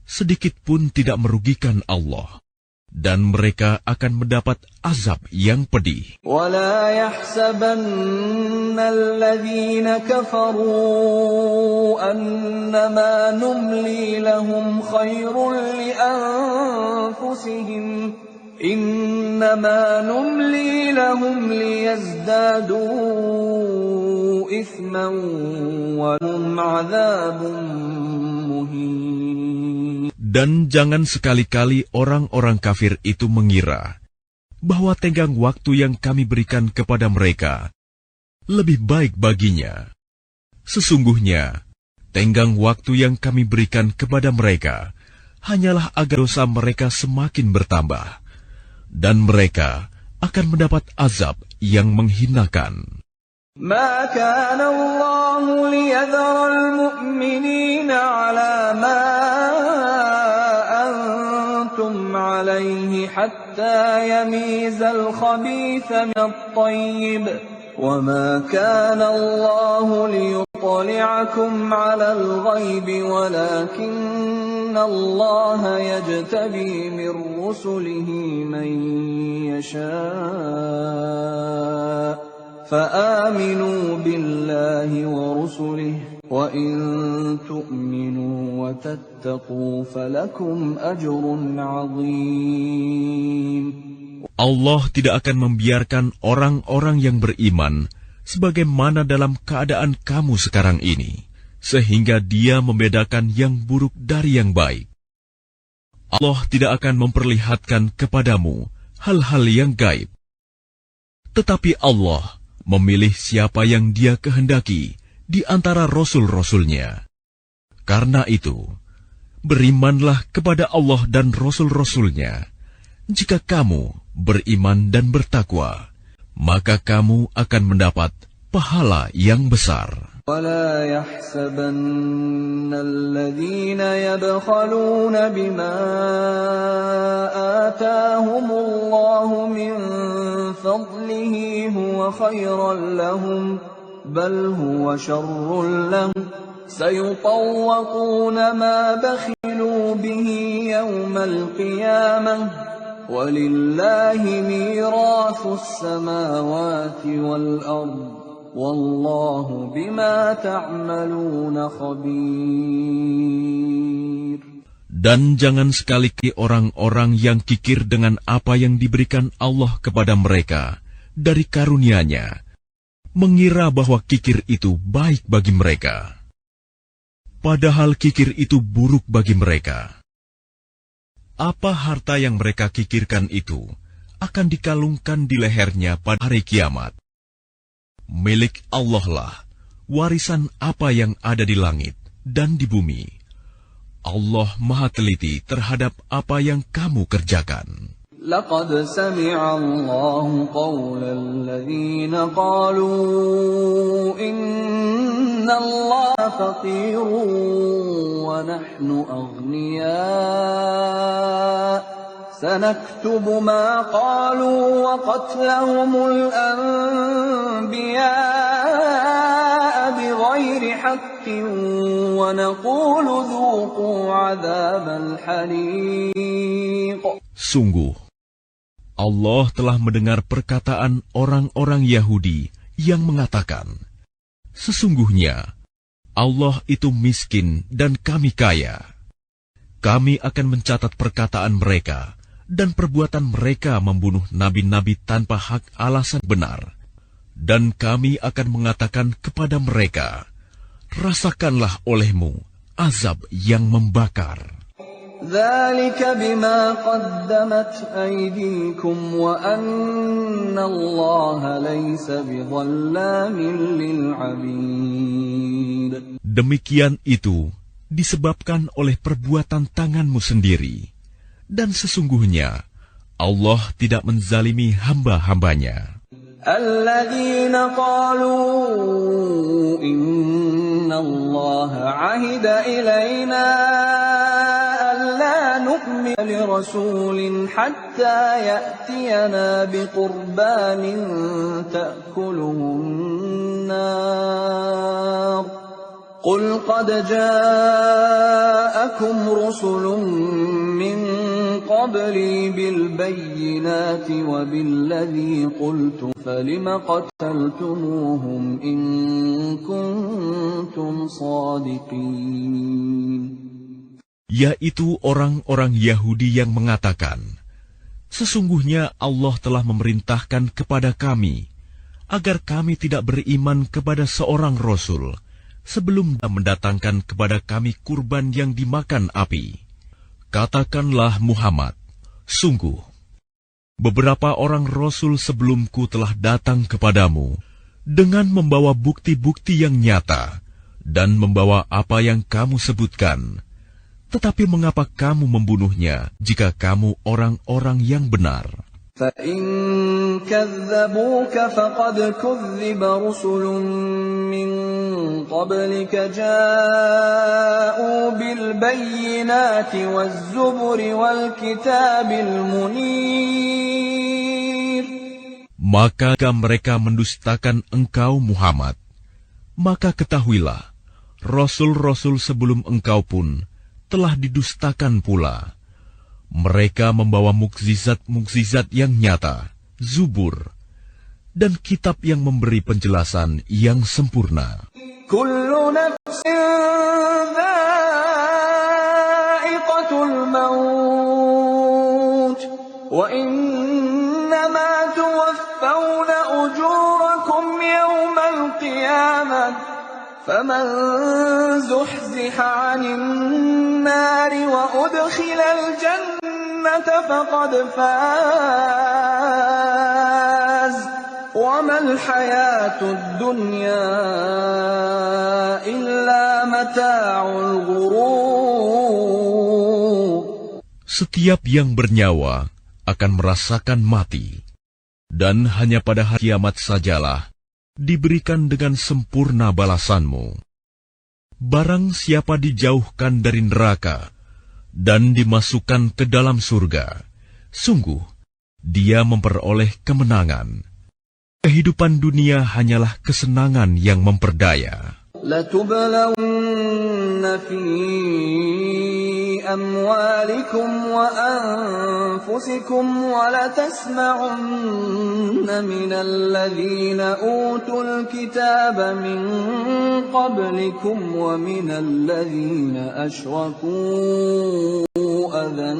sedikit pun tidak merugikan Allah, dan mereka akan mendapat azab yang pedih. وَلَا يَحْسَبَنَّ الَّذِينَ كَفَرُوا أَنَّمَا نُمْلِي لَهُمْ خَيْرٌ لِأَنفُسِهِمْ إِنَّمَا نُمْلِي لَهُمْ لِيَزْدَادُوا إِثْمًا وَلَهُمْ عَذَابٌ مُهِينٌ. Dan jangan sekali-kali orang-orang kafir itu mengira bahwa tenggang waktu yang kami berikan kepada mereka lebih baik baginya. Sesungguhnya, tenggang waktu yang kami berikan kepada mereka hanyalah agar dosa mereka semakin bertambah, dan mereka akan mendapat azab yang menghinakan. ما كان الله ليذر المؤمنين على ما أنتم عليه حتى يميز الخبيث من الطيب وما كان الله ليطلعكم على الغيب ولكن الله يجتبي من رسله من يشاء فآمنوا بالله ورسله وإن تؤمنوا وتتقوا فلكم أجر عظيم. Allah tidak akan membiarkan orang-orang yang beriman sebagaimana dalam keadaan kamu sekarang ini, sehingga Dia membedakan yang buruk dari yang baik. Allah tidak akan memperlihatkan kepadamu hal-hal yang gaib. Tetapi Allah memilih siapa yang Dia kehendaki di antara rasul-rasulnya. Karena itu, berimanlah kepada Allah dan rasul-rasulnya. Jika kamu beriman dan bertakwa, maka kamu akan mendapat pahala yang besar. ولا يحسبن الذين يبخلون بما آتاهم الله من فضله هو خيرا لهم بل هو شر لهم سيطوقون ما بخلوا به يوم القيامة ولله ميراث السماوات والأرض Wallahu bima ta'maluna khabir. Dan jangan sekali-kali orang-orang yang kikir dengan apa yang diberikan Allah kepada mereka dari karunia-Nya, mengira bahwa kikir itu baik bagi mereka. Padahal kikir itu buruk bagi mereka. Apa harta yang mereka kikirkan itu akan dikalungkan di lehernya pada hari kiamat. Milik Allah lah warisan apa yang ada di langit dan di bumi. Allah Maha Teliti terhadap apa yang kamu kerjakan. لقد سمع الله قول الذين قالوا إن الله فقير ونحن أغنياء سنكتب ما قالوا وقتلهم الأنبياء بغير حق ونقول ذوقوا عذاب الحريق. Sungguh, Allah telah mendengar perkataan orang-orang Yahudi yang mengatakan, Sesungguhnya Allah itu miskin dan kami kaya. Kami akan mencatat perkataan mereka dan perbuatan mereka membunuh nabi-nabi tanpa hak alasan benar. Dan kami akan mengatakan kepada mereka, rasakanlah olehmu azab yang membakar. ذَلِكَ بِمَا قَدَّمَتْ أَيْدِيكُمْ وَأَنَّ اللَّهَ لَيْسَ بِظَلَّامٍ لِلْعَبِيدِ. Demikian itu disebabkan oleh perbuatan tanganmu sendiri, dan sesungguhnya Allah tidak menzalimi hamba-hambanya. الَّذِينَ قَالُوا إِنَّ اللَّهَ عَهِدَ إِلَيْنَا أَلَّا نُؤْمِنَ لِرَسُولٍ حَتَّى يَأْتِيَنَا بِقُرْبَانٍ تَأْكُلُهُ النَّارُ قُلْ قَدْ جَاءَكُمْ رُسُلٌ مِّن قَبْلِي بِالْبَيِّنَاتِ وَبِالَّذِي قُلْتُمْ فَلِمَ قَتَلْتُمُوهُمْ إِن كُنتُمْ صَادِقِينَ. Yaitu orang-orang Yahudi yang mengatakan, sesungguhnya Allah telah memerintahkan kepada kami agar kami tidak beriman kepada seorang Rasul sebelum mendatangkan kepada kami kurban yang dimakan api. Katakanlah Muhammad, sungguh, beberapa orang Rasul sebelumku telah datang kepadamu dengan membawa bukti-bukti yang nyata dan membawa apa yang kamu sebutkan. Tetapi mengapa kamu membunuhnya jika kamu orang-orang yang benar? فَإِن كَذَّبُوكَ فَقَدْ كُذِّبَ رُسُلٌ مِّن قَبْلِكَ جَاءُوا بِالْبَيِّنَاتِ وَالزُّبُرِ وَالْكِتَابِ الْمُنِيرِ. Maka mereka mendustakan engkau Muhammad, maka ketahuilah, Rasul-Rasul sebelum engkau pun telah didustakan pula. Mereka membawa mukjizat-mukjizat yang nyata, Zubur, dan kitab yang memberi penjelasan yang sempurna. Kullu nafsin dha'iqatul maut, wa innama tuwaffawna ujurakum yawmal qiyamah. فَمَنْ زُحْزِحَ عَنِ النَّارِ وَأُدْخِلَ الْجَنَّةَ فَقَدْ فَازَ وَمَا الْحَيَاةُ الدُّنْيَا إِلَّا مَتَاعُ الْغُرُورِ. Setiap yang bernyawa akan merasakan mati, dan hanya pada hari kiamat sajalah diberikan dengan sempurna balasanmu. Barang siapa dijauhkan dari neraka dan dimasukkan ke dalam surga, sungguh dia memperoleh kemenangan. Kehidupan dunia hanyalah kesenangan yang memperdaya. لَتُبْلَوُنَّ فِي أَمْوَالِكُمْ وَأَنفُسِكُمْ وَلَتَسْمَعُنَّ مِنَ الَّذِينَ أُوتُوا الْكِتَابَ مِنْ قَبْلِكُمْ وَمِنَ الَّذِينَ أَشْرَكُوا أَذًى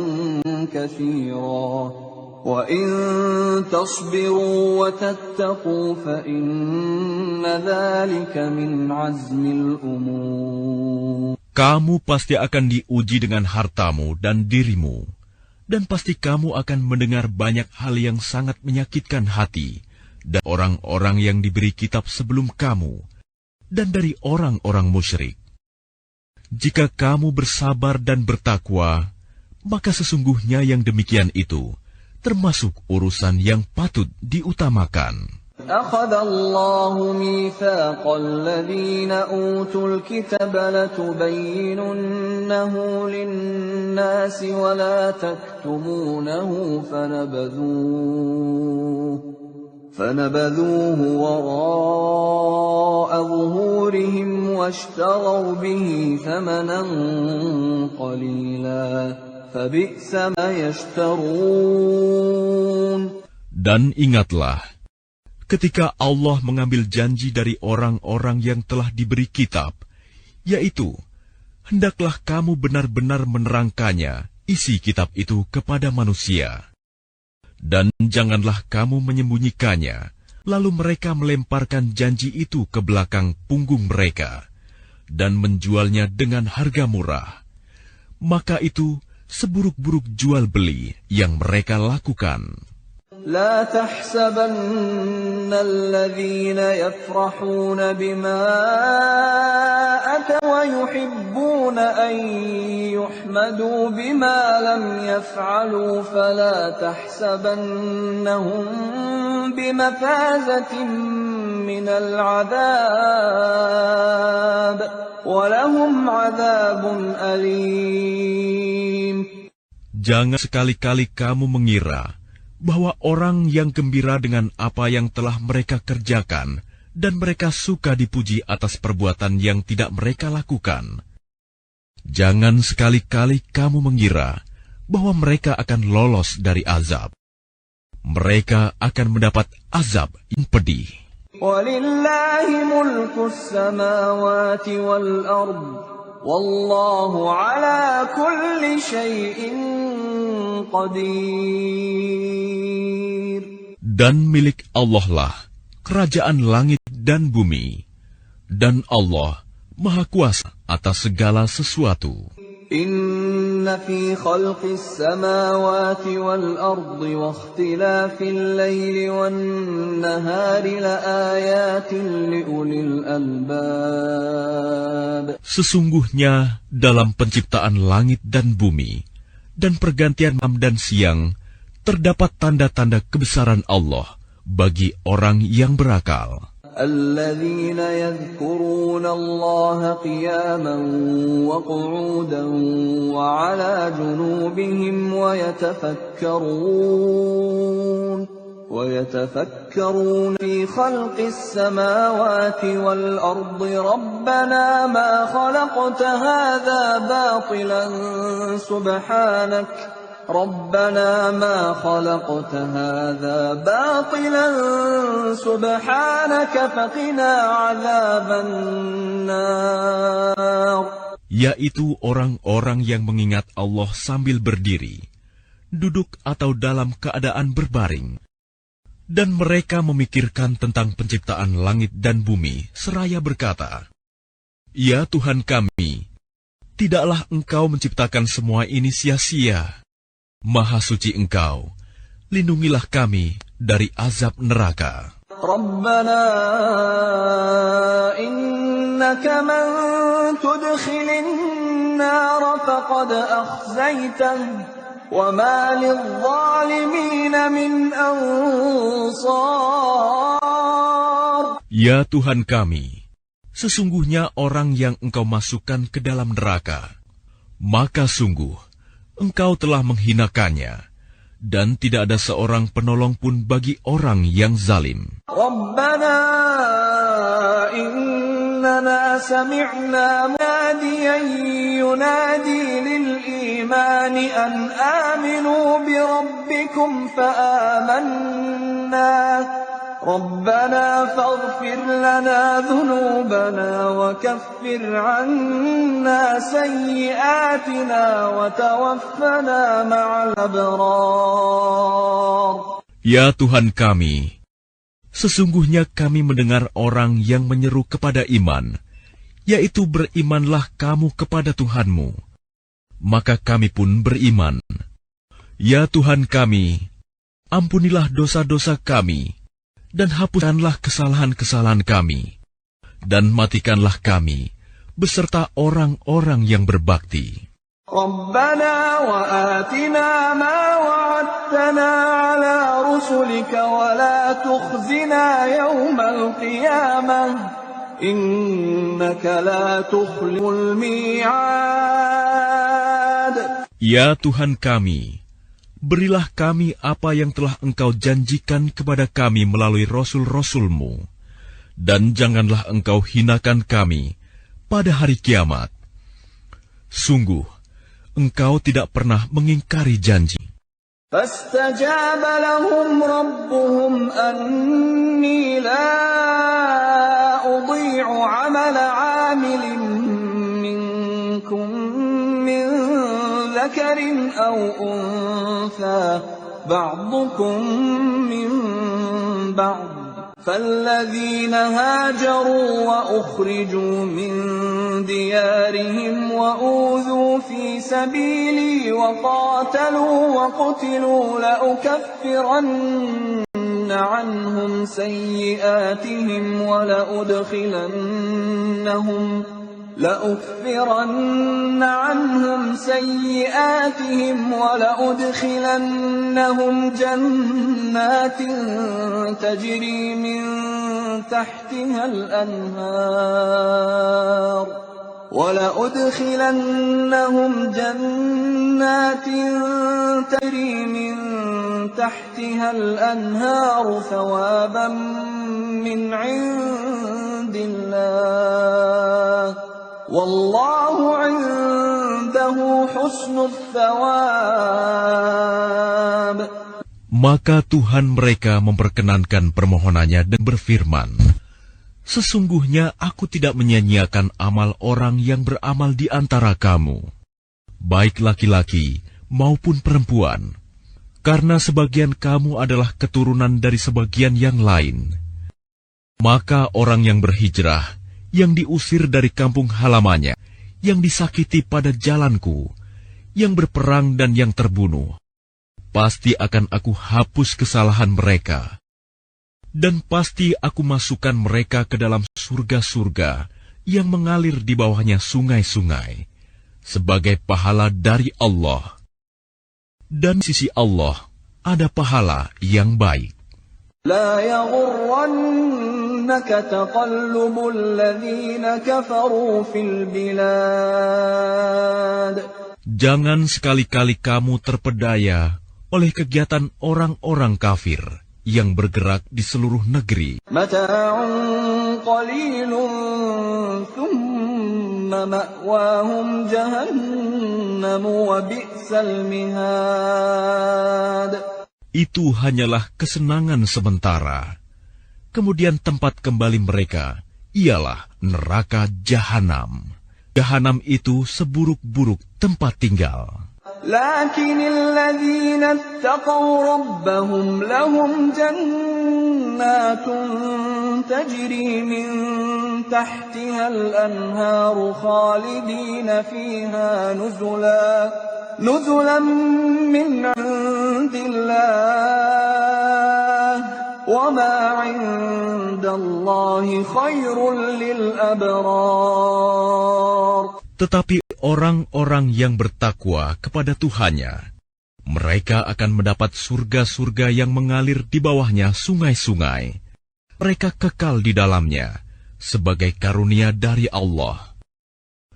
كَثِيرًا وَإِن تَصْبِرُوا وَتَتَّقُوا فَإِنَّ ذَلِكَ مِنْ عَزْمِ الْأُمُورِ. Kamu pasti akan diuji dengan hartamu dan dirimu, dan pasti kamu akan mendengar banyak hal yang sangat menyakitkan hati dari orang-orang yang diberi kitab sebelum kamu, dan dari orang-orang musyrik. Jika kamu bersabar dan bertakwa, maka sesungguhnya yang demikian itu termasuk urusan yang patut diutamakan. أخذ الله ميثاق الذين أوتوا الكتاب لتبيننه للناس ولا تكتمونه فنبذوه وراء ظهورهم واشتروا به ثمنا قليلا فبئس ما يشترون. Dan ingatlah, ketika Allah mengambil janji dari orang-orang yang telah diberi kitab, yaitu, hendaklah kamu benar-benar menerangkannya, isi kitab itu kepada manusia. Dan janganlah kamu menyembunyikannya, lalu mereka melemparkan janji itu ke belakang punggung mereka, dan menjualnya dengan harga murah. Maka itu seburuk-buruk jual beli yang mereka lakukan. لا تحسبن الذين يفرحون بما أتوا ويحبون أن يحمدوا بما لم يفعلوا فلا تحسبنهم بمفازة من العذاب ولهم عذاب أليم. Jangan sekali-kali kamu mengira bahwa orang yang gembira dengan apa yang telah mereka kerjakan dan mereka suka dipuji atas perbuatan yang tidak mereka lakukan. Jangan sekali-kali kamu mengira bahwa mereka akan lolos dari azab. Mereka akan mendapat azab yang pedih. وَلِلَّهِ مُلْكُ السَّمَاوَاتِ وَالْأَرْضِ وَاللَّهُ عَلَى كُلِّ شَيْءٍ قَدِيرٌ. Dan milik Allah lah kerajaan langit dan bumi, dan Allah Maha Kuasa atas segala sesuatu. Inna fi khalqis samawati wal ardi wa ikhtilafil laili wan nahari laayatin liulil albab. Sesungguhnya dalam penciptaan langit dan bumi dan pergantian malam dan siang terdapat tanda-tanda kebesaran Allah bagi orang yang berakal. الذين يذكرون الله قياما وقعودا وعلى جنوبهم ويتفكرون في خلق السماوات والأرض ربنا ما خلقت هذا باطلا سبحانك ربنا ما خلقت هذا باطلا سبحانك فقنا عذاب النار. Yaitu orang-orang yang mengingat Allah sambil berdiri, duduk atau dalam keadaan berbaring. Dan mereka memikirkan tentang penciptaan langit dan bumi, seraya berkata, "Ya Tuhan kami, tidaklah Engkau menciptakan semua ini sia-sia. Maha suci Engkau, lindungilah kami dari azab neraka." Rabbana innaka man tudkhilin nar faqad akhzaytah wa ma lidh-dhalimin min ansar. Ya Tuhan kami, sesungguhnya orang yang Engkau masukkan ke dalam neraka, maka sungguh Engkau telah menghinakannya, dan tidak ada seorang penolong pun bagi orang yang zalim. Rabbana innana sami'na munadiyan yunadi lil-imani an aminu bi rabbikum fa-amanna. ربنا فاغفر لنا ذنوبنا وكفر عنا سيئاتنا وتوفنا مع الأبرار. Ya Tuhan kami, sesungguhnya kami mendengar orang yang menyeru kepada iman, yaitu berimanlah kamu kepada Tuhanmu. Maka kami pun beriman. Ya Tuhan kami, ampunilah dosa-dosa kami, dan hapuskanlah kesalahan-kesalahan kami, dan matikanlah kami beserta orang-orang yang berbakti. Rabbana wa atina ma wa'adtana ala rusulika wa la tukhzina yawmal qiyamah innaka la tukhliful mi'ad. Ya Tuhan kami, berilah kami apa yang telah Engkau janjikan kepada kami melalui Rasul-Rasul-Mu, dan janganlah Engkau hinakan kami pada hari kiamat. Sungguh, Engkau tidak pernah mengingkari janji. فاستجاب لهم ربهم أني لا أضيع عمل عامل منكم من ذكر أو أنثى بعضكم من بعض فالذين هاجروا وأخرجوا من ديارهم وأوذوا في سبيلي وقاتلوا وقتلوا لأكفرن عنهم سيئاتهم ولأدخلنهم جنات تجري من تحتها الأنهار ثوابا من عند الله والله عنده حسن الثواب. Maka Tuhan mereka memperkenankan permohonannya dan berfirman, sesungguhnya aku tidak menyia-nyiakan amal orang yang beramal di antara kamu, baik laki-laki maupun perempuan, karena sebagian kamu adalah keturunan dari sebagian yang lain. Maka orang yang berhijrah, yang diusir dari kampung halamannya, yang disakiti pada jalanku, yang berperang dan yang terbunuh, pasti akan aku hapus kesalahan mereka. Dan pasti aku masukkan mereka ke dalam surga-surga yang mengalir di bawahnya sungai-sungai, sebagai pahala dari Allah. Dan di sisi Allah ada pahala yang baik. لا يغرنك تقلب الذين كفروا في البلاد. Jangan sekali-kali kamu terpedaya oleh kegiatan orang-orang kafir yang bergerak di seluruh negeri. متاع قليل ثم مأواهم جهنم وبئس المهاد. Itu hanyalah kesenangan sementara. Kemudian tempat kembali mereka ialah neraka Jahanam. Jahanam itu seburuk-buruk tempat tinggal. لكن الذين اتقوا ربهم لهم جنات تجري من تحتها الأنهار خالدين فيها نزلا من عند الله وما عند الله خير للأبرار. Tetapi orang-orang yang bertakwa kepada Tuhannya, mereka akan mendapat surga-surga yang mengalir di bawahnya sungai-sungai. Mereka kekal di dalamnya sebagai karunia dari Allah.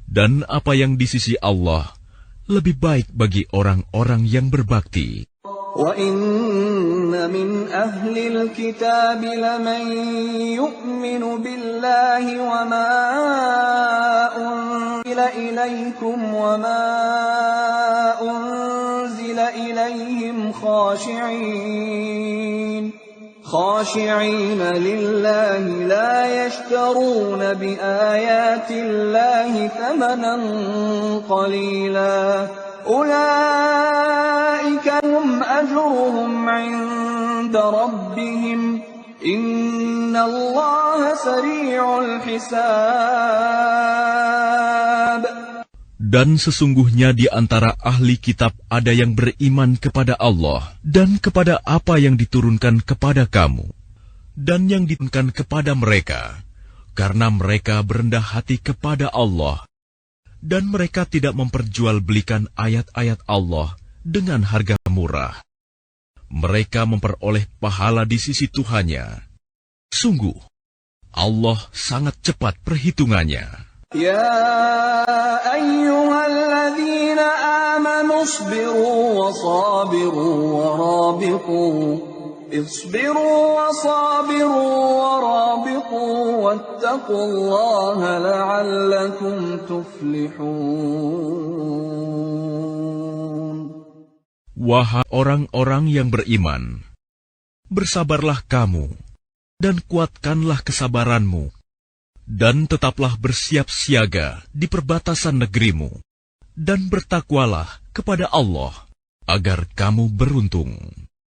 Dan apa yang di sisi Allah lebih baik bagi orang-orang yang berbakti. وَإِنَّ مِنْ أَهْلِ الْكِتَابِ لَمَنْ يُؤْمِنُ بِاللَّهِ وَمَا أُنْزِلَ إِلَيْكُمْ وَمَا أُنْزِلَ إِلَيْهِمْ خاشعين لله لا يشترون بآيات الله ثمنا قليلا أولئك هم أجرهم عند ربهم إن الله سريع الحساب. Dan sesungguhnya di antara ahli kitab ada yang beriman kepada Allah dan kepada apa yang diturunkan kepada kamu dan yang diturunkan kepada mereka, karena mereka berendah hati kepada Allah dan mereka tidak memperjualbelikan ayat-ayat Allah dengan harga murah. Mereka memperoleh pahala di sisi Tuhannya. Sungguh, Allah sangat cepat perhitungannya. يا أيها الذين آمنوا اصبروا وصابروا ورابطوا واتقوا الله لعلكم تفلحون. Wahai orang-orang yang beriman, bersabarlah kamu, dan kuatkanlah kesabaranmu, dan tetaplah bersiap siaga di perbatasan negerimu, dan bertakwalah kepada Allah, agar kamu beruntung.